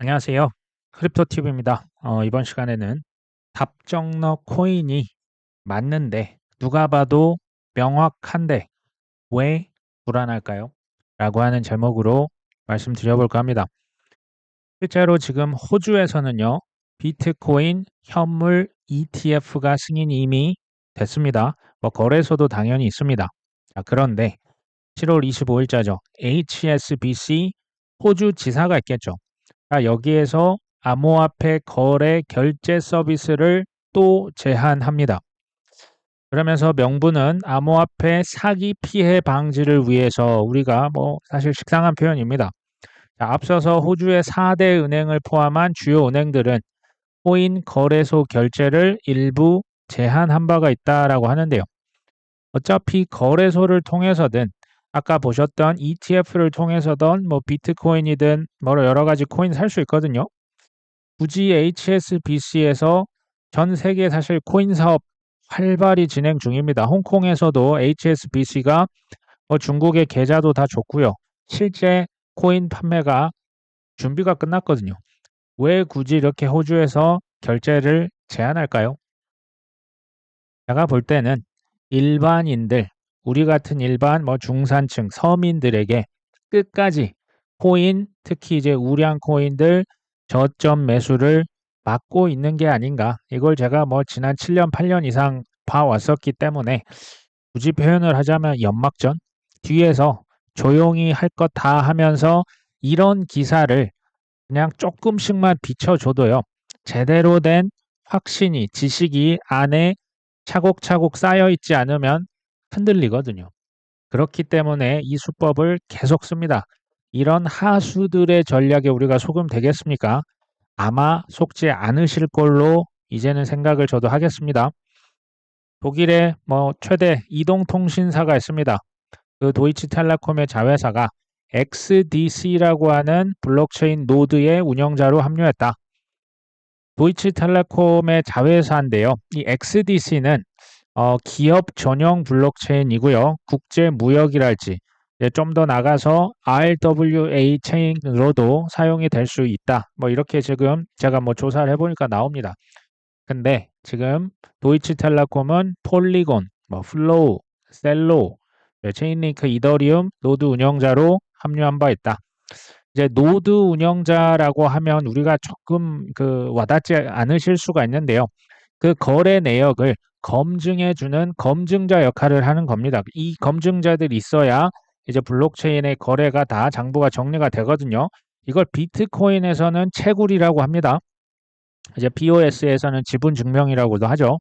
안녕하세요. 크립토TV입니다. 이번 시간에는 답정너 코인이 맞는데 누가 봐도 명확한데 왜 불안할까요? 라고 하는 제목으로 말씀드려볼까 합니다. 실제로 지금 호주에서는요, 비트코인 현물 ETF가 승인이 이미 됐습니다. 거래소도 당연히 있습니다. 자, 그런데 7월 25일자죠. HSBC 호주 지사가 있겠죠. 여기에서 암호화폐 거래 결제 서비스를 또 제한합니다. 그러면서 명분은 암호화폐 사기 피해 방지를 위해서 우리가 사실 식상한 표현입니다. 자, 앞서서 호주의 4대 은행을 포함한 주요 은행들은 코인 거래소 결제를 일부 제한한 바가 있다라고 하는데요. 어차피 거래소를 통해서든 아까 보셨던 ETF를 통해서든 비트코인이든 여러 가지 코인 살 수 있거든요. 굳이 HSBC에서 전 세계 사실 코인 사업 활발히 진행 중입니다. 홍콩에서도 HSBC가 중국의 계좌도 다 줬고요. 실제 코인 판매가 준비가 끝났거든요. 왜 굳이 이렇게 호주에서 결제를 제한할까요? 제가 볼 때는 일반인들, 우리 같은 일반 중산층 서민들에게 끝까지 코인, 특히 이제 우량 코인들 저점 매수를 막고 있는 게 아닌가. 이걸 제가 지난 7년, 8년 이상 봐왔었기 때문에 굳이 표현을 하자면 연막전 뒤에서 조용히 할 것 다 하면서 이런 기사를 그냥 조금씩만 비춰줘도요. 제대로 된 확신이, 지식이 안에 차곡차곡 쌓여 있지 않으면 흔들리거든요. 그렇기 때문에 이 수법을 계속 씁니다. 이런 하수들의 전략에 우리가 속으면 되겠습니까? 아마 속지 않으실 걸로 이제는 생각을 저도 하겠습니다. 독일의 최대 이동통신사가 있습니다. 그 도이치텔레콤의 자회사가 XDC라고 하는 블록체인 노드의 운영자로 합류했다. 도이치텔레콤의 자회사인데요. 이 XDC는 기업 전용 블록체인이고요. 국제 무역이랄지 좀 더 나가서 RWA 체인으로도 사용이 될 수 있다. 이렇게 지금 제가 조사를 해보니까 나옵니다. 근데 지금 도이치텔레콤은 폴리곤, 플로우, 셀로, 체인링크, 이더리움 노드 운영자로 합류한 바 있다. 이제 노드 운영자라고 하면 우리가 조금 와닿지 않으실 수가 있는데요. 그 거래 내역을 검증해주는 검증자 역할을 하는 겁니다. 이 검증자들이 있어야 이제 블록체인의 거래가 다 장부가 정리가 되거든요. 이걸 비트코인에서는 채굴이라고 합니다. 이제 POS에서는 지분 증명이라고도 하죠.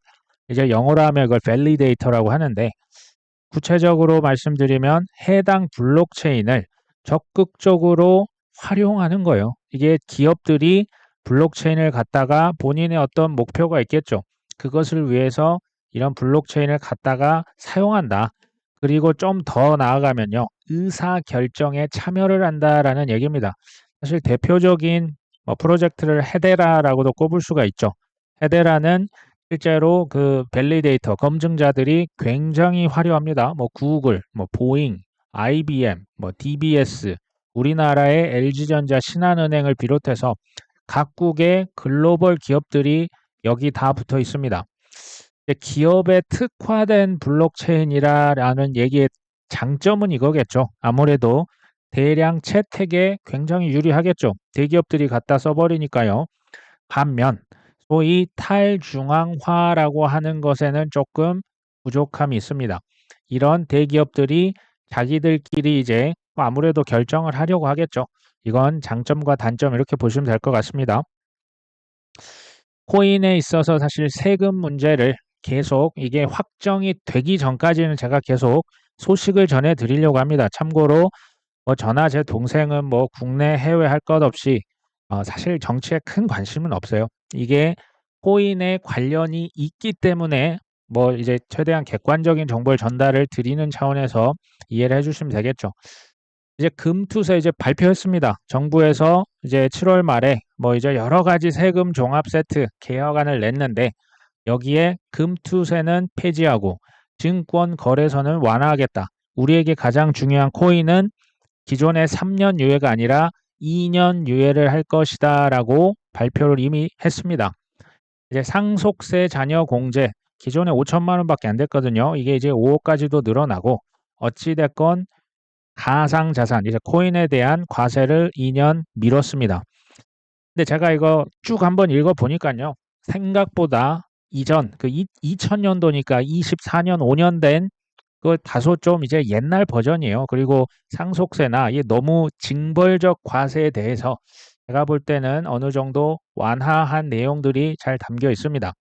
이제 영어로 하면 이걸 밸리데이터라고 하는데 구체적으로 말씀드리면 해당 블록체인을 적극적으로 활용하는 거예요. 이게 기업들이 블록체인을 갖다가 본인의 어떤 목표가 있겠죠. 그것을 위해서 이런 블록체인을 갖다가 사용한다. 그리고 좀 더 나아가면요. 의사 결정에 참여를 한다라는 얘기입니다. 사실 대표적인 프로젝트를 헤데라라고도 꼽을 수가 있죠. 헤데라는 실제로 그 밸리데이터 검증자들이 굉장히 화려합니다. 구글, 보잉, IBM, DBS, 우리나라의 LG전자, 신한은행을 비롯해서 각국의 글로벌 기업들이 여기 다 붙어 있습니다. 기업에 특화된 블록체인이라는 얘기의 장점은 이거겠죠. 아무래도 대량 채택에 굉장히 유리하겠죠. 대기업들이 갖다 써버리니까요. 반면 소위 탈중앙화라고 하는 것에는 조금 부족함이 있습니다. 이런 대기업들이 자기들끼리 이제 아무래도 결정을 하려고 하겠죠. 이건 장점과 단점 이렇게 보시면 될 것 같습니다. 코인에 있어서 사실 세금 문제를 계속 이게 확정이 되기 전까지는 제가 계속 소식을 전해 드리려고 합니다. 참고로 저나 제 동생은 국내 해외 할 것 없이 사실 정치에 큰 관심은 없어요. 이게 코인에 관련이 있기 때문에 이제 최대한 객관적인 정보를 전달을 드리는 차원에서 이해를 해주시면 되겠죠. 이제 금투세 이제 발표했습니다. 정부에서 이제 7월 말에 이제 여러 가지 세금 종합 세트 개혁안을 냈는데 여기에 금투세는 폐지하고 증권 거래소는 완화하겠다. 우리에게 가장 중요한 코인은 기존의 3년 유예가 아니라 2년 유예를 할 것이다라고 발표를 이미 했습니다. 이제 상속세 잔여 공제 기존에 5천만 원밖에 안 됐거든요. 이게 이제 5억까지도 늘어나고 어찌됐건 가상자산 이제 코인에 대한 과세를 2년 미뤘습니다. 근데 제가 이거 쭉 한번 읽어 보니까요. 생각보다 이전 그 2000년도니까 24년 5년 된 그 다소 좀 이제 옛날 버전이에요. 그리고 상속세나 이 너무 징벌적 과세에 대해서 제가 볼 때는 어느 정도 완화한 내용들이 잘 담겨 있습니다.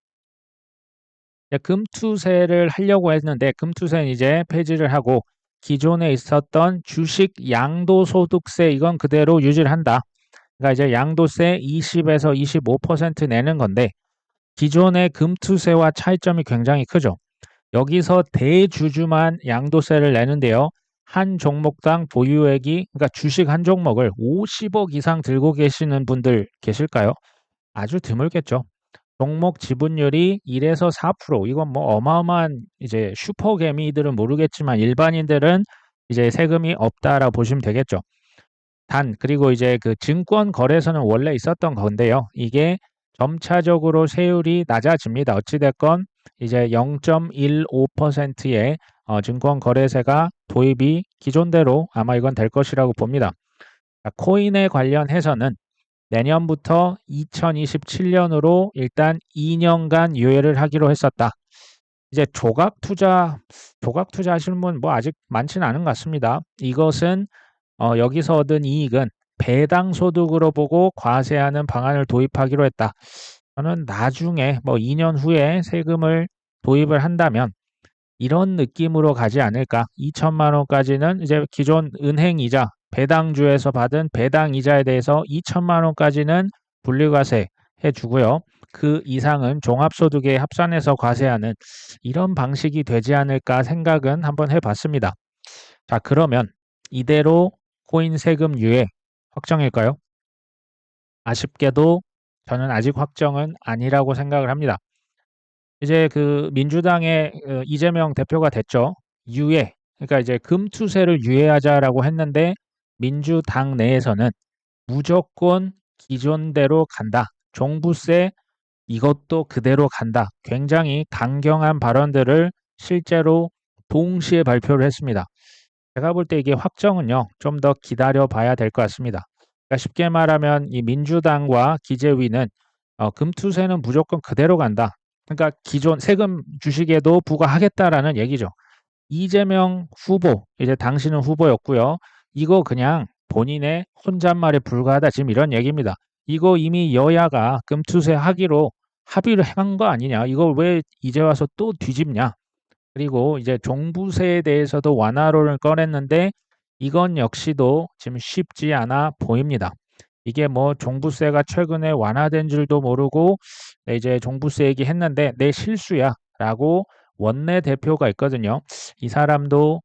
금투세를 하려고 했는데 금투세는 이제 폐지를 하고 기존에 있었던 주식 양도소득세 이건 그대로 유지를 한다. 그러니까 이제 양도세 20에서 25% 내는 건데 기존의 금투세와 차이점이 굉장히 크죠. 여기서 대주주만 양도세를 내는데요. 한 종목당 보유액이 그러니까 주식 한 종목을 50억 이상 들고 계시는 분들 계실까요? 아주 드물겠죠. 종목 지분율이 1에서 4%. 이건 뭐 어마어마한 이제 슈퍼개미들은 모르겠지만 일반인들은 이제 세금이 없다라고 보시면 되겠죠. 그리고 이제 그 증권 거래소는 원래 있었던 건데요. 이게 점차적으로 세율이 낮아집니다. 어찌됐건 이제 0.15%의 증권 거래세가 도입이 기존대로 아마 이건 될 것이라고 봅니다. 코인에 관련해서는 내년부터 2027년으로 일단 2년간 유예를 하기로 했었다. 이제 조각 투자 하시는 분 뭐 아직 많지는 않은 것 같습니다. 이것은 여기서 얻은 이익은 배당 소득으로 보고 과세하는 방안을 도입하기로 했다. 저는 나중에 뭐 2년 후에 세금을 도입을 한다면 이런 느낌으로 가지 않을까. 2천만 원까지는 이제 기존 은행 이자, 배당주에서 받은 배당 이자에 대해서 2천만 원까지는 분리과세 해주고요. 그 이상은 종합소득에 합산해서 과세하는 이런 방식이 되지 않을까 생각은 한번 해봤습니다. 자, 그러면 이대로 코인 세금 유예 확정일까요? 아쉽게도 저는 아직 확정은 아니라고 생각을 합니다. 이제 그 민주당의 이재명 대표가 됐죠. 유예. 그러니까 이제 금투세를 유예하자라고 했는데 민주당 내에서는 무조건 기존대로 간다. 종부세 이것도 그대로 간다. 굉장히 강경한 발언들을 실제로 동시에 발표를 했습니다. 제가 볼 때 이게 확정은요, 좀 더 기다려 봐야 될 것 같습니다. 그러니까 쉽게 말하면 이 민주당과 기재위는 금투세는 무조건 그대로 간다. 그러니까 기존 세금 주식에도 부과하겠다라는 얘기죠. 이재명 후보, 이제 당신은 후보였고요. 이거 그냥 본인의 혼잣말에 불과하다. 지금 이런 얘기입니다. 이거 이미 여야가 금투세 하기로 합의를 한 거 아니냐. 이걸 왜 이제 와서 또 뒤집냐. 그리고 이제 종부세에 대해서도 완화론을 꺼냈는데 이건 역시도 지금 쉽지 않아 보입니다. 이게 뭐 종부세가 최근에 완화된 줄도 모르고 이제 종부세 얘기했는데 내 실수야라고 원내 대표가 있거든요. 이 사람도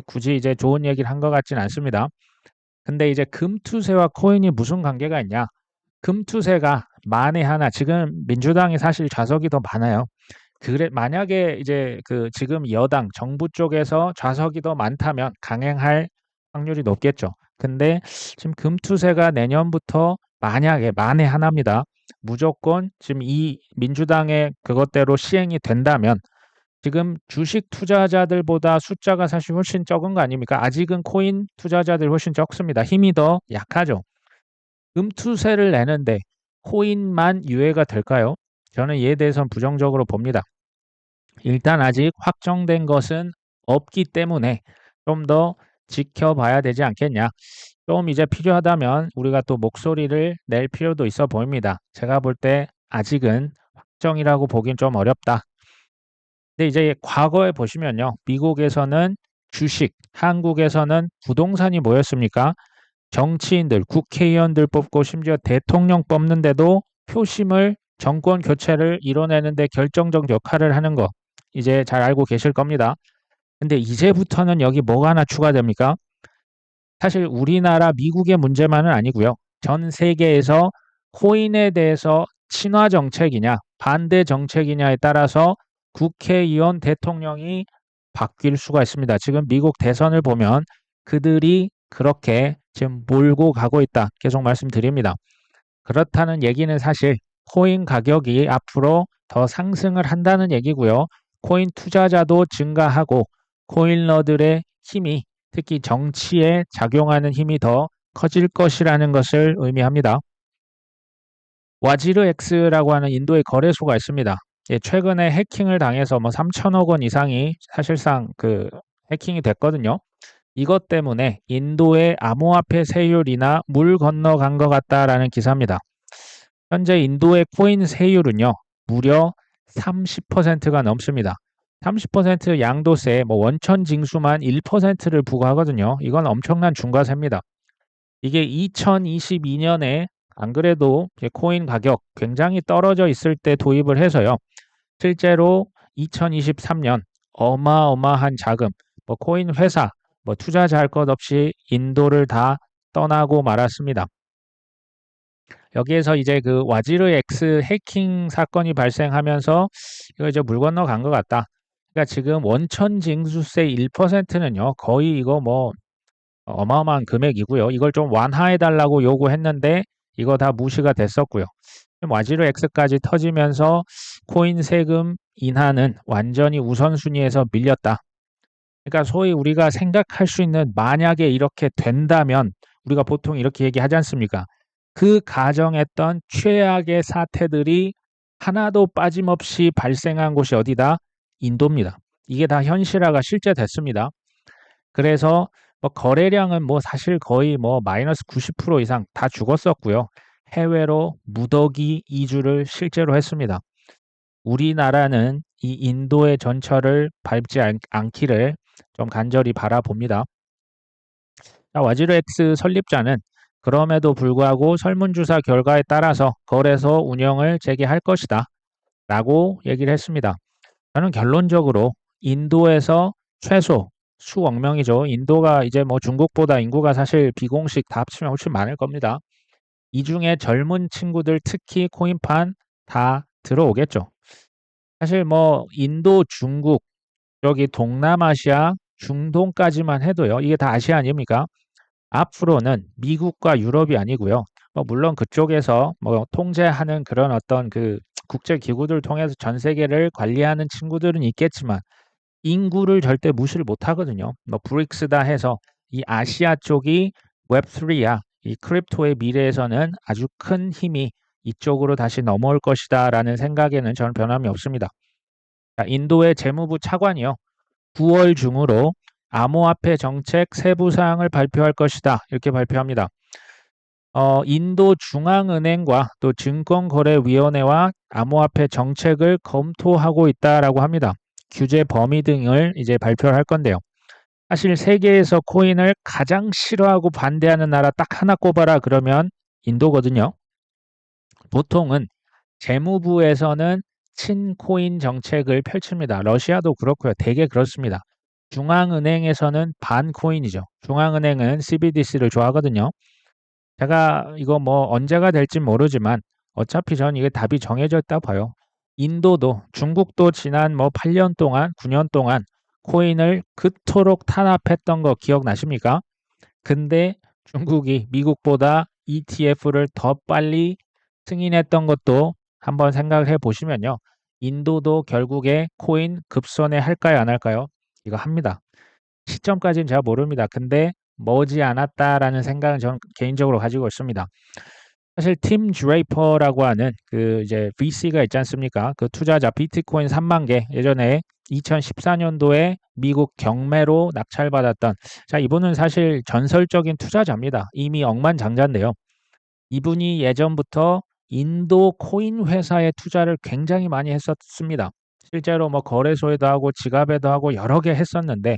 굳이 이제 좋은 얘기를 한 것 같진 않습니다. 근데 이제 금투세와 코인이 무슨 관계가 있냐? 금투세가 만에 하나 지금 민주당이 사실 좌석이 더 많아요. 그래 만약에 이제 그 지금 여당 정부 쪽에서 좌석이 더 많다면 강행할 확률이 높겠죠. 근데 지금 금투세가 내년부터 만약에 만에 하나입니다. 무조건 지금 이 민주당의 그것대로 시행이 된다면 지금 주식 투자자들보다 숫자가 사실 훨씬 적은 거 아닙니까? 아직은 코인 투자자들이 훨씬 적습니다. 힘이 더 약하죠. 금투세를 내는데 코인만 유예가 될까요? 저는 이에 대해서는 부정적으로 봅니다. 일단 아직 확정된 것은 없기 때문에 좀 더 지켜봐야 되지 않겠냐. 좀 이제 필요하다면 우리가 또 목소리를 낼 필요도 있어 보입니다. 제가 볼 때 아직은 확정이라고 보긴 좀 어렵다. 근데 이제 과거에 보시면요. 미국에서는 주식, 한국에서는 부동산이 뭐였습니까? 정치인들, 국회의원들 뽑고 심지어 대통령 뽑는데도 표심을 정권 교체를 이뤄내는데 결정적 역할을 하는 거 이제 잘 알고 계실 겁니다. 근데 이제부터는 여기 뭐가 하나 추가됩니까? 사실 우리나라 미국의 문제만은 아니고요. 전 세계에서 코인에 대해서 친화 정책이냐 반대 정책이냐에 따라서 국회의원 대통령이 바뀔 수가 있습니다. 지금 미국 대선을 보면 그들이 그렇게 지금 몰고 가고 있다. 계속 말씀드립니다. 그렇다는 얘기는 사실 코인 가격이 앞으로 더 상승을 한다는 얘기고요. 코인 투자자도 증가하고 코인러들의 힘이 특히 정치에 작용하는 힘이 더 커질 것이라는 것을 의미합니다. 와지르 X라고 하는 인도의 거래소가 있습니다. 예, 최근에 해킹을 당해서 뭐 3천억 원 이상이 사실상 그 해킹이 됐거든요. 이것 때문에 인도의 암호화폐 세율이나 물 건너간 것 같다라는 기사입니다. 현재 인도의 코인 세율은요, 무려 30%가 넘습니다. 30% 양도세, 뭐 원천 징수만 1%를 부과하거든요. 이건 엄청난 중과세입니다. 이게 2022년에 안 그래도 코인 가격 굉장히 떨어져 있을 때 도입을 해서요. 실제로 2023년 어마어마한 자금, 뭐 코인 회사, 뭐 투자자 할 것 없이 인도를 다 떠나고 말았습니다. 여기에서 이제 그 와지르 X 해킹 사건이 발생하면서 이거 이제 물 건너간 것 같다. 그러니까 지금 원천 징수세 1%는요, 거의 이거 뭐 어마어마한 금액이고요. 이걸 좀 완화해 달라고 요구했는데 이거 다 무시가 됐었고요. 와지르 X까지 터지면서 코인 세금 인하는 완전히 우선순위에서 밀렸다. 그러니까 소위 우리가 생각할 수 있는 만약에 이렇게 된다면 우리가 보통 이렇게 얘기하지 않습니까? 그 가정했던 최악의 사태들이 하나도 빠짐없이 발생한 곳이 어디다? 인도입니다. 이게 다 현실화가 실제 됐습니다. 그래서 뭐 거래량은 뭐 사실 거의 뭐 마이너스 90% 이상 다 죽었었고요. 해외로 무더기 이주를 실제로 했습니다. 우리나라는 이 인도의 전철을 밟지 않기를 좀 간절히 바라봅니다. 와지르 X 설립자는 그럼에도 불구하고 설문조사 결과에 따라서 거래소 운영을 재개할 것이다 라고 얘기를 했습니다. 저는 결론적으로 인도에서 최소 수억 명이죠. 인도가 이제 뭐 중국보다 인구가 사실 비공식 다 합치면 훨씬 많을 겁니다. 이 중에 젊은 친구들 특히 코인판 다 들어오겠죠. 사실 뭐 인도, 중국, 여기 동남아시아, 중동까지만 해도요. 이게 다 아시아 아닙니까? 앞으로는 미국과 유럽이 아니고요. 뭐 물론 그쪽에서 뭐 통제하는 그런 어떤 그 국제 기구들 통해서 전 세계를 관리하는 친구들은 있겠지만 인구를 절대 무시를 못 하거든요. 뭐 브릭스다 해서 이 아시아 쪽이 웹3야. 이 크립토의 미래에서는 아주 큰 힘이 이쪽으로 다시 넘어올 것이다라는 생각에는 저는 변함이 없습니다. 자, 인도의 재무부 차관이요. 9월 중으로 암호화폐 정책 세부 사항을 발표할 것이다. 이렇게 발표합니다. 인도 중앙은행과 또 증권거래위원회와 암호화폐 정책을 검토하고 있다라고 합니다. 규제 범위 등을 이제 발표를 할 건데요. 사실 세계에서 코인을 가장 싫어하고 반대하는 나라 딱 하나 꼽아라 그러면 인도거든요. 보통은 재무부에서는 친코인 정책을 펼칩니다. 러시아도 그렇고요. 대개 그렇습니다. 중앙은행에서는 반코인이죠. 중앙은행은 CBDC를 좋아하거든요. 제가 이거 뭐 언제가 될지 모르지만 어차피 전 이게 답이 정해져 있다 봐요. 인도도 중국도 지난 뭐 8년 동안 9년 동안 코인을 그토록 탄압했던 거 기억나십니까? 근데 중국이 미국보다 ETF를 더 빨리 승인했던 것도 한번 생각을 해 보시면요. 인도도 결국에 코인 급선회 할까요, 안 할까요? 이거 합니다. 시점까지는 제가 모릅니다. 근데 머지않았다라는 생각은 저는 개인적으로 가지고 있습니다. 사실 팀 드레이퍼라고 하는 그 이제 VC가 있지 않습니까? 그 투자자 비트코인 3만 개 예전에 2014년도에 미국 경매로 낙찰받았던 자 이분은 사실 전설적인 투자자입니다. 이미 억만장자인데요. 이분이 예전부터 인도 코인 회사에 투자를 굉장히 많이 했었습니다. 실제로 뭐 거래소에도 하고 지갑에도 하고 여러 개 했었는데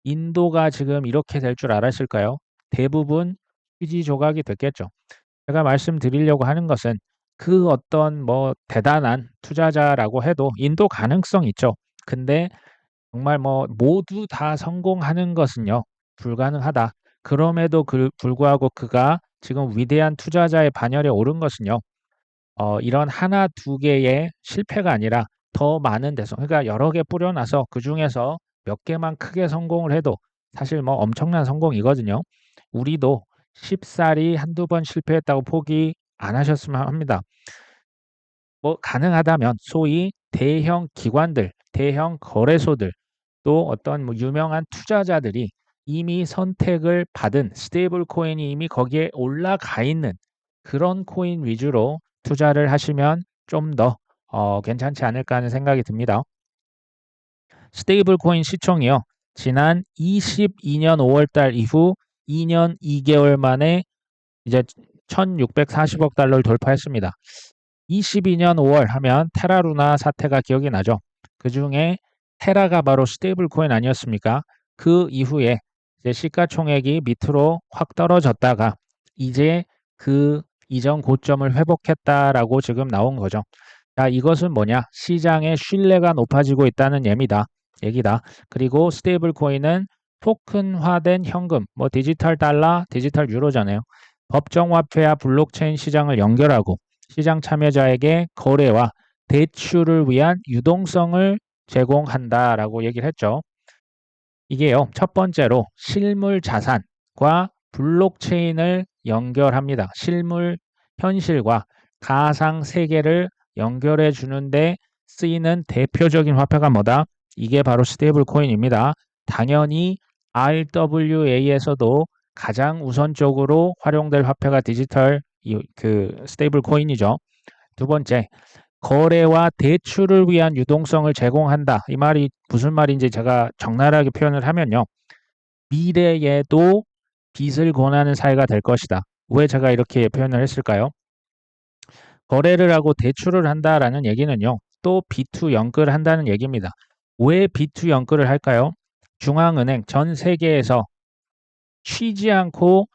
인도가 지금 이렇게 될 줄 알았을까요? 대부분 휴지 조각이 됐겠죠. 제가 말씀드리려고 하는 것은 그 어떤 뭐 대단한 투자자라고 해도 인도 가능성 있죠. 근데 정말 뭐 모두 다 성공하는 것은요, 불가능하다. 그럼에도 불구하고 그가 지금 위대한 투자자의 반열에 오른 것은요, 이런 하나, 두 개의 실패가 아니라 더 많은 데서, 그러니까 여러 개 뿌려놔서 그 중에서 몇 개만 크게 성공을 해도 사실 뭐 엄청난 성공이거든요. 우리도 쉽사리 한두 번 실패했다고 포기 안 하셨으면 합니다. 뭐 가능하다면 소위 대형 기관들, 대형 거래소들, 또 어떤 뭐 유명한 투자자들이 이미 선택을 받은 스테이블 코인이 이미 거기에 올라가 있는 그런 코인 위주로 투자를 하시면 좀 더 괜찮지 않을까 하는 생각이 듭니다. 스테이블 코인 시총이요. 지난 22년 5월 달 이후 2년 2개월 만에 이제 1640억 달러를 돌파했습니다. 22년 5월 하면 테라루나 사태가 기억이 나죠. 그 중에 테라가 바로 스테이블 코인 아니었습니까? 그 이후에 이제 시가총액이 밑으로 확 떨어졌다가 이제 그 이전 고점을 회복했다라고 지금 나온 거죠. 자, 이것은 뭐냐? 시장의 신뢰가 높아지고 있다는 얘기다. 그리고 스테이블 코인은 토큰화된 현금, 뭐 디지털 달러, 디지털 유로잖아요. 법정화폐와 블록체인 시장을 연결하고 시장 참여자에게 거래와 대출을 위한 유동성을 제공한다라고 얘기를 했죠. 이게요, 첫 번째로 실물 자산과 블록체인을 연결합니다. 실물 현실과 가상 세계를 연결해 주는데 쓰이는 대표적인 화폐가 뭐다? 이게 바로 스테이블 코인입니다. 당연히 RWA에서도 가장 우선적으로 활용될 화폐가 디지털 스테이블 코인이죠. 두 번째, 거래와 대출을 위한 유동성을 제공한다. 이 말이 무슨 말인지 제가 적나라하게 표현을 하면요. 미래에도 빚을 권하는 사회가 될 것이다. 왜 제가 이렇게 표현을 했을까요? 거래를 하고 대출을 한다라는 얘기는요. 또 B2 연끌을 한다는 얘기입니다. 왜 B2 연끌을 할까요? 중앙은행 전 세계에서 쉬지 않고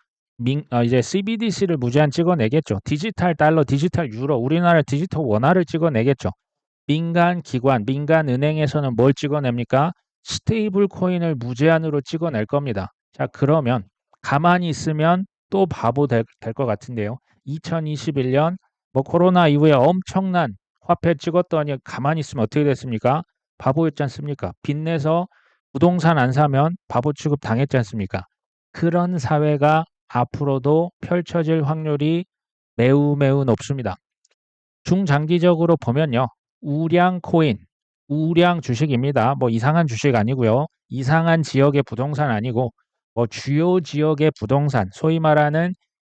이제 CBDC를 무제한 찍어내겠죠. 디지털 달러, 디지털 유로, 우리나라 디지털 원화를 찍어내겠죠. 민간 기관, 민간 은행에서는 뭘 찍어냅니까? 스테이블 코인을 무제한으로 찍어낼 겁니다. 자, 그러면 가만히 있으면 또 바보 될 것 같은데요. 2021년 뭐 코로나 이후에 엄청난 화폐 찍었더니 가만히 있으면 어떻게 됐습니까? 바보였지 않습니까? 빚내서 부동산 안 사면 바보 취급 당했지 않습니까? 그런 사회가 앞으로도 펼쳐질 확률이 매우 매우 높습니다. 중장기적으로 보면요. 우량 코인, 우량 주식입니다. 뭐 이상한 주식 아니고요. 이상한 지역의 부동산 아니고 뭐 주요 지역의 부동산, 소위 말하는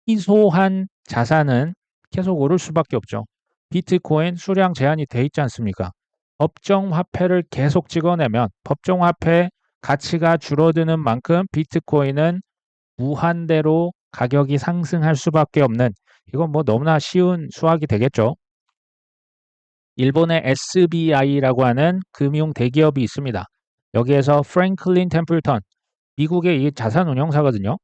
희소한 자산은 계속 오를 수밖에 없죠. 비트코인 수량 제한이 돼 있지 않습니까? 법정 화폐를 계속 찍어내면 법정 화폐 가치가 줄어드는 만큼 비트코인은 무한대로 가격이 상승할 수밖에 없는 이건 뭐 너무나 쉬운 수학이 되겠죠. 일본의 SBI라고 하는 금융 대기업이 있습니다. 여기에서 프랭클린 템플턴, 미국의 이 자산운용사거든요.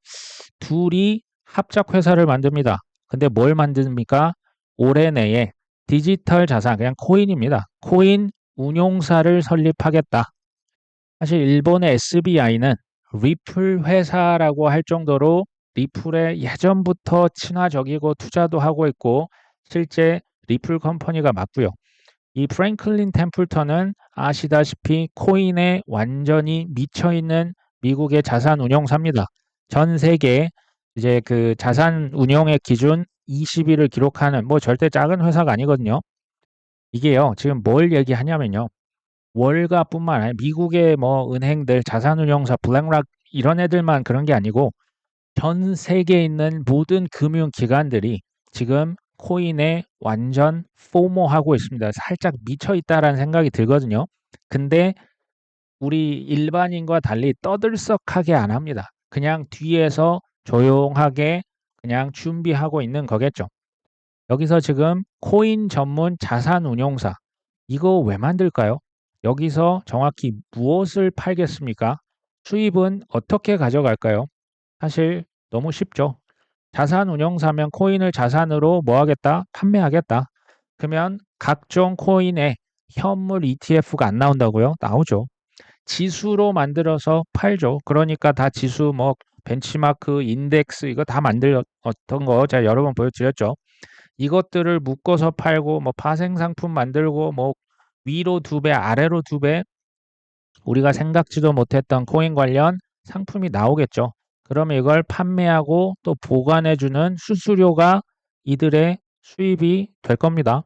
둘이 합작 회사를 만듭니다. 근데 뭘 만듭니까? 올해 내에 디지털 자산, 그냥 코인입니다. 코인 운용사를 설립하겠다. 사실 일본의 SBI는 리플 회사라고 할 정도로 리플에 예전부터 친화적이고 투자도 하고 있고 실제 리플 컴퍼니가 맞고요. 이 프랭클린 템플턴은 아시다시피 코인에 완전히 미쳐있는 미국의 자산 운용사입니다. 전 세계 이제 그 자산 운용의 기준 20위를 기록하는 뭐 절대 작은 회사가 아니거든요. 이게요, 지금 뭘 얘기하냐면요. 월가뿐만 아니라 미국의 뭐 은행들, 자산운용사, 블랙락 이런 애들만 그런 게 아니고 전 세계에 있는 모든 금융기관들이 지금 코인에 완전 포모하고 있습니다. 살짝 미쳐 있다라는 생각이 들거든요. 근데 우리 일반인과 달리 떠들썩하게 안 합니다. 그냥 뒤에서 조용하게 그냥 준비하고 있는 거겠죠. 여기서 지금 코인 전문 자산운용사 이거 왜 만들까요? 여기서 정확히 무엇을 팔겠습니까? 수입은 어떻게 가져갈까요? 사실 너무 쉽죠. 자산 운용사면 코인을 자산으로 뭐 하겠다? 판매하겠다. 그러면 각종 코인에 현물 ETF가 안 나온다고요? 나오죠. 지수로 만들어서 팔죠. 그러니까 다 지수 뭐 벤치마크, 인덱스 이거 다 만들었던 거 제가 여러 번 보여드렸죠. 이것들을 묶어서 팔고 뭐 파생 상품 만들고 뭐 위로 두 배, 아래로 두 배, 우리가 생각지도 못했던 코인 관련 상품이 나오겠죠. 그러면 이걸 판매하고 또 보관해주는 수수료가 이들의 수입이 될 겁니다.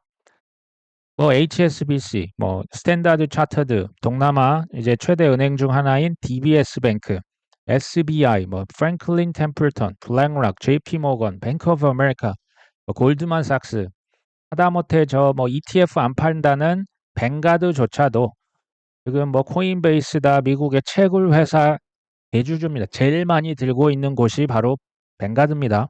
뭐 HSBC, 뭐 스탠다드 차터드, 동남아 이제 최대 은행 중 하나인 DBS 뱅크, SBI, 뭐 프랭클린 템플턴, 블랙락, JP 모건, 뱅크 오브 아메리카, 뭐 골드만삭스, 하다못해 저 뭐 ETF 안 판다는 뱅가드조차도 지금 뭐 코인베이스다 미국의 채굴 회사 대주주입니다. 제일 많이 들고 있는 곳이 바로 뱅가드입니다.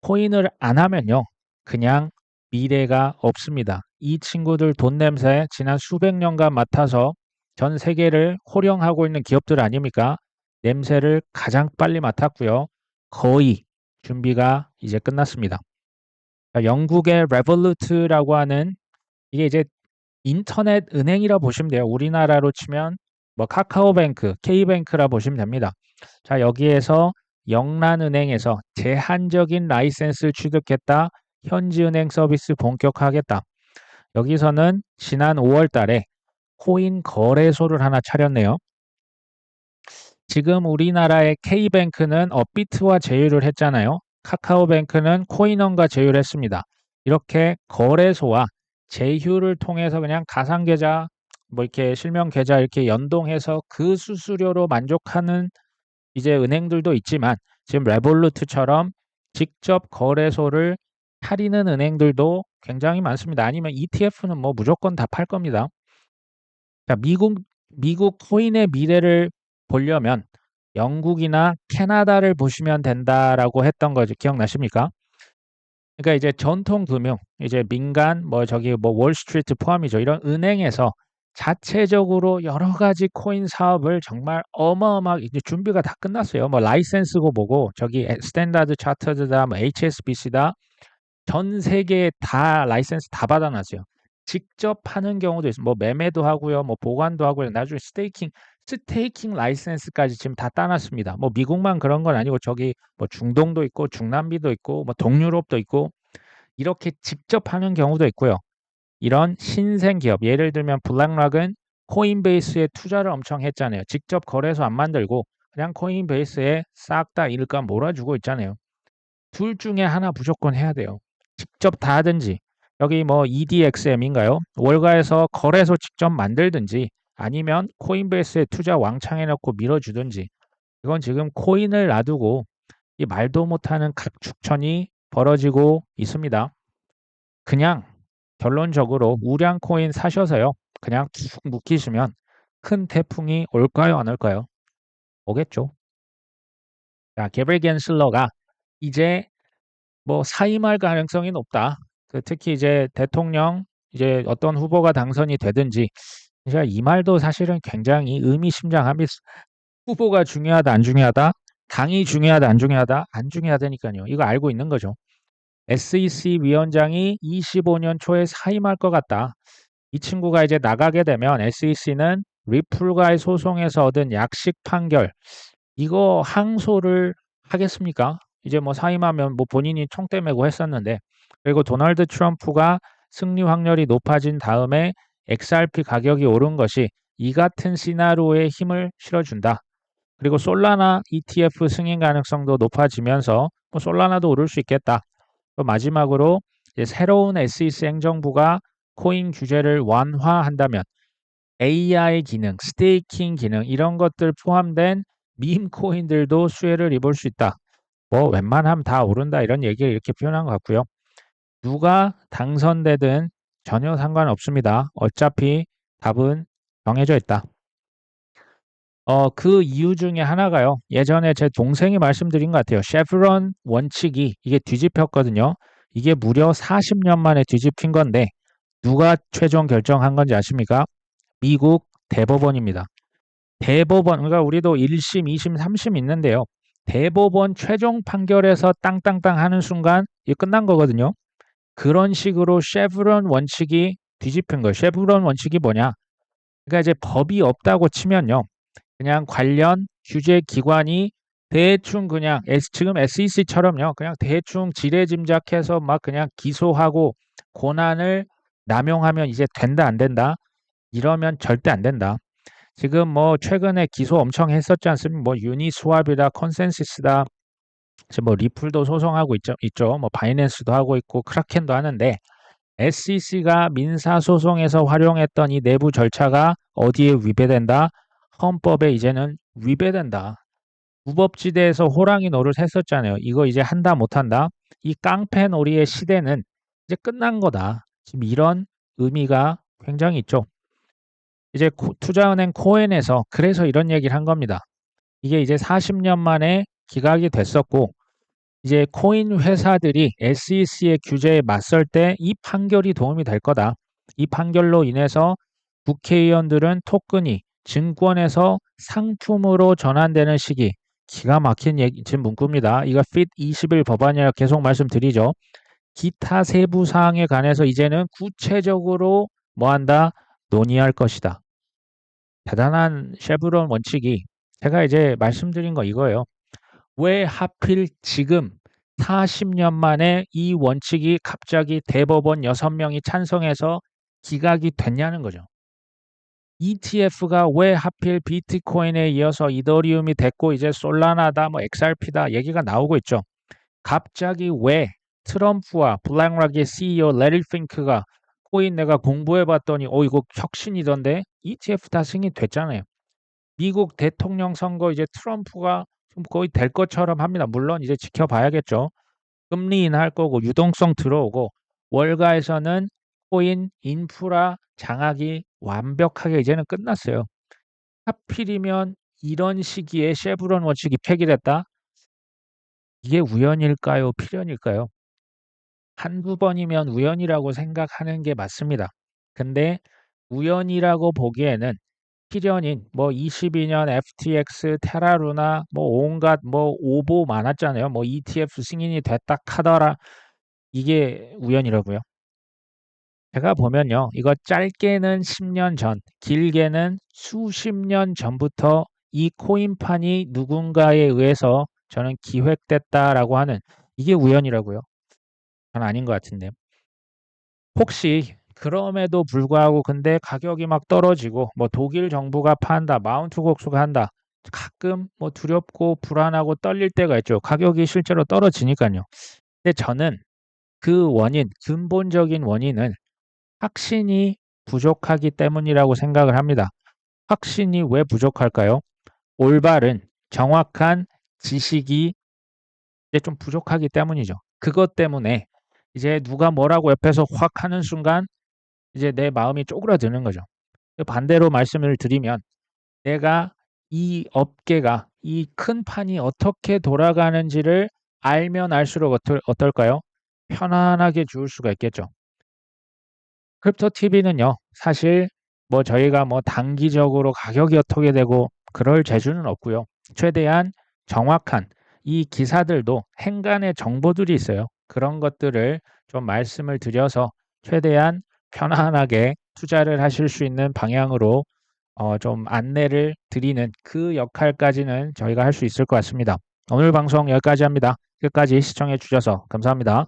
코인을 안 하면요. 그냥 미래가 없습니다. 이 친구들 돈 냄새 지난 수백 년간 맡아서 전 세계를 호령하고 있는 기업들 아닙니까? 냄새를 가장 빨리 맡았고요. 거의 준비가 이제 끝났습니다. 영국의 레볼루트라고 하는 이게 이제 인터넷 은행이라 보시면 돼요. 우리나라로 치면 뭐 카카오뱅크, K뱅크라 보시면 됩니다. 자, 여기에서 영란은행에서 제한적인 라이센스 취득했다. 현지은행 서비스 본격화하겠다. 여기서는 지난 5월 달에 코인 거래소를 하나 차렸네요. 지금 우리나라의 K뱅크는 업비트와 제휴를 했잖아요. 카카오뱅크는 코인원과 제휴를 했습니다. 이렇게 거래소와 제휴를 통해서 그냥 가상계좌, 뭐 이렇게 실명 계좌 이렇게 연동해서 그 수수료로 만족하는 이제 은행들도 있지만 지금 레볼루트처럼 직접 거래소를 차리는 은행들도 굉장히 많습니다. 아니면 ETF는 뭐 무조건 다 팔 겁니다. 자, 미국 코인의 미래를 보려면 영국이나 캐나다를 보시면 된다라고 했던 거죠. 기억나십니까? 그러니까 이제 전통 금융, 이제 민간, 뭐 저기 뭐 월스트리트 포함이죠. 이런 은행에서 자체적으로 여러 가지 코인 사업을 정말 어마어마하게 이제 준비가 다 끝났어요. 뭐 라이센스고 뭐고 저기 스탠다드 차터드다, 뭐 HSBC다 전 세계에 다 라이센스 다 받아놨어요. 직접 하는 경우도 있어요. 뭐 매매도 하고요, 뭐 보관도 하고요. 나중에 스테이킹 라이센스까지 지금 다 따놨습니다. 뭐 미국만 그런 건 아니고 저기 뭐 중동도 있고 중남미도 있고 뭐 동유럽도 있고 이렇게 직접 하는 경우도 있고요. 이런 신생 기업, 예를 들면 블랙락은 코인베이스에 투자를 엄청 했잖아요. 직접 거래소 안 만들고 그냥 코인베이스에 싹 다 일감 몰아주고 있잖아요. 둘 중에 하나 무조건 해야 돼요. 직접 다 하든지 여기 뭐 EDXM인가요? 월가에서 거래소 직접 만들든지 아니면 코인베이스에 투자 왕창 해놓고 밀어주든지 이건 지금 코인을 놔두고 이 말도 못하는 각축천이 벌어지고 있습니다. 그냥 결론적으로 우량 코인 사셔서요. 그냥 쭉 묵히시면 큰 태풍이 올까요? 안 올까요? 오겠죠. 자, 게브리엘 겐슬러가 이제 뭐 사임할 가능성이 높다. 특히 이제 대통령 이제 어떤 후보가 당선이 되든지 제가 이 말도 사실은 굉장히 의미심장합니다. 후보가 중요하다 안 중요하다? 당이 중요하다 안 중요하다? 안 중요하다니까요. 이거 알고 있는 거죠. SEC 위원장이 25년 초에 사임할 것 같다. 이 친구가 이제 나가게 되면 SEC는 리플과의 소송에서 얻은 약식 판결 이거 항소를 하겠습니까? 이제 뭐 사임하면 뭐 본인이 총대 메고 했었는데 그리고 도널드 트럼프가 승리 확률이 높아진 다음에 XRP 가격이 오른 것이 이 같은 시나리오에 힘을 실어준다. 그리고 솔라나 ETF 승인 가능성도 높아지면서 뭐 솔라나도 오를 수 있겠다. 또 마지막으로 이제 새로운 SEC 행정부가 코인 규제를 완화한다면 AI 기능, 스테이킹 기능 이런 것들 포함된 밈 코인들도 수혜를 입을 수 있다. 뭐 웬만하면 다 오른다 이런 얘기를 이렇게 표현한 것 같고요. 누가 당선되든 전혀 상관없습니다. 어차피 답은 정해져 있다. 그 이유 중에 하나가요. 예전에 제 동생이 말씀드린 것 같아요. 쉐브론 원칙이 이게 뒤집혔거든요. 이게 무려 40년 만에 뒤집힌 건데 누가 최종 결정한 건지 아십니까? 미국 대법원입니다. 대법원, 그러니까 우리도 1심, 2심, 3심 있는데요. 대법원 최종 판결에서 땅땅땅 하는 순간 이게 끝난 거거든요. 그런 식으로 쉐브론 원칙이 뒤집힌 거예요. 쉐브론 원칙이 뭐냐? 그러니까 이제 법이 없다고 치면요. 그냥 관련 규제 기관이 대충 그냥 지금 SEC처럼요. 그냥 대충 지레짐작해서 막 그냥 기소하고 권한을 남용하면 이제 된다 안 된다? 이러면 절대 안 된다. 지금 뭐 최근에 기소 엄청 했었지 않습니까? 뭐 유니스왑이다, 컨센시스다, 지금 뭐 리플도 소송하고 있죠. 뭐 바이낸스도 하고 있고 크라켄도 하는데 SEC가 민사소송에서 활용했던 이 내부 절차가 어디에 위배된다? 헌법에 이제는 위배된다. 무법지대에서 호랑이 노릇 했었잖아요. 이거 이제 한다 못한다. 이 깡패 놀이의 시대는 이제 끝난 거다. 지금 이런 의미가 굉장히 있죠. 이제 투자은행 코엔에서 그래서 이런 얘기를 한 겁니다. 이게 이제 40년 만에 기각이 됐었고 이제 코인 회사들이 SEC의 규제에 맞설 때 이 판결이 도움이 될 거다. 이 판결로 인해서 국회의원들은 토큰이 증권에서 상품으로 전환되는 시기 기가 막힌 얘기, 지금 문구입니다. 이거 fit 21 법안이라 계속 말씀드리죠. 기타 세부 사항에 관해서 이제는 구체적으로 뭐 한다? 논의할 것이다. 대단한 쉐브론 원칙이 제가 이제 말씀드린 거 이거예요. 왜 하필 지금 40년 만에 이 원칙이 갑자기 대법원 6명이 찬성해서 기각이 됐냐는 거죠. ETF가 왜 하필 비트코인에 이어서 이더리움이 됐고 이제 솔라나다 뭐 XRP다 얘기가 나오고 있죠. 갑자기 왜 트럼프와 블랙락의 CEO 레리 핑크가 코인 내가 공부해 봤더니 이거 혁신이던데 ETF 다 승인됐잖아요. 미국 대통령 선거 이제 트럼프가 좀 거의 될 것처럼 합니다. 물론 이제 지켜봐야겠죠. 금리 인하할 거고 유동성 들어오고 월가에서는 코인 인프라 장악이 완벽하게 이제는 끝났어요. 하필이면 이런 시기에 쉐브론 원칙이 폐기됐다? 이게 우연일까요? 필연일까요? 한두 번이면 우연이라고 생각하는 게 맞습니다. 근데 우연이라고 보기에는 필연인 뭐 22년 FTX, 테라루나 뭐 온갖 뭐 오보 많았잖아요. 뭐 ETF 승인이 됐다 카더라 이게 우연이라고요. 제가 보면요. 이거 짧게는 10년 전, 길게는 수십 년 전부터 이 코인판이 누군가에 의해서 저는 기획됐다라고 하는 이게 우연이라고요. 전 아닌 것 같은데요. 혹시 그럼에도 불구하고 근데 가격이 막 떨어지고 뭐 독일 정부가 판다, 마운트 곡수가 한다. 가끔 뭐 두렵고 불안하고 떨릴 때가 있죠. 가격이 실제로 떨어지니까요. 근데 저는 그 원인, 근본적인 원인은 확신이 부족하기 때문이라고 생각을 합니다. 확신이 왜 부족할까요? 올바른 정확한 지식이 이제 좀 부족하기 때문이죠. 그것 때문에 이제 누가 뭐라고 옆에서 확 하는 순간 이제 내 마음이 쪼그라드는 거죠. 반대로 말씀을 드리면 내가 이 업계가 이 큰 판이 어떻게 돌아가는지를 알면 알수록 어떨까요? 편안하게 죽을 수가 있겠죠. 크립토 TV는요, 사실 뭐 저희가 뭐 단기적으로 가격이 어떻게 되고 그럴 재주는 없고요. 최대한 정확한 이 기사들도 행간의 정보들이 있어요. 그런 것들을 좀 말씀을 드려서 최대한 편안하게 투자를 하실 수 있는 방향으로 좀 안내를 드리는 그 역할까지는 저희가 할 수 있을 것 같습니다. 오늘 방송 여기까지 합니다. 끝까지 시청해 주셔서 감사합니다.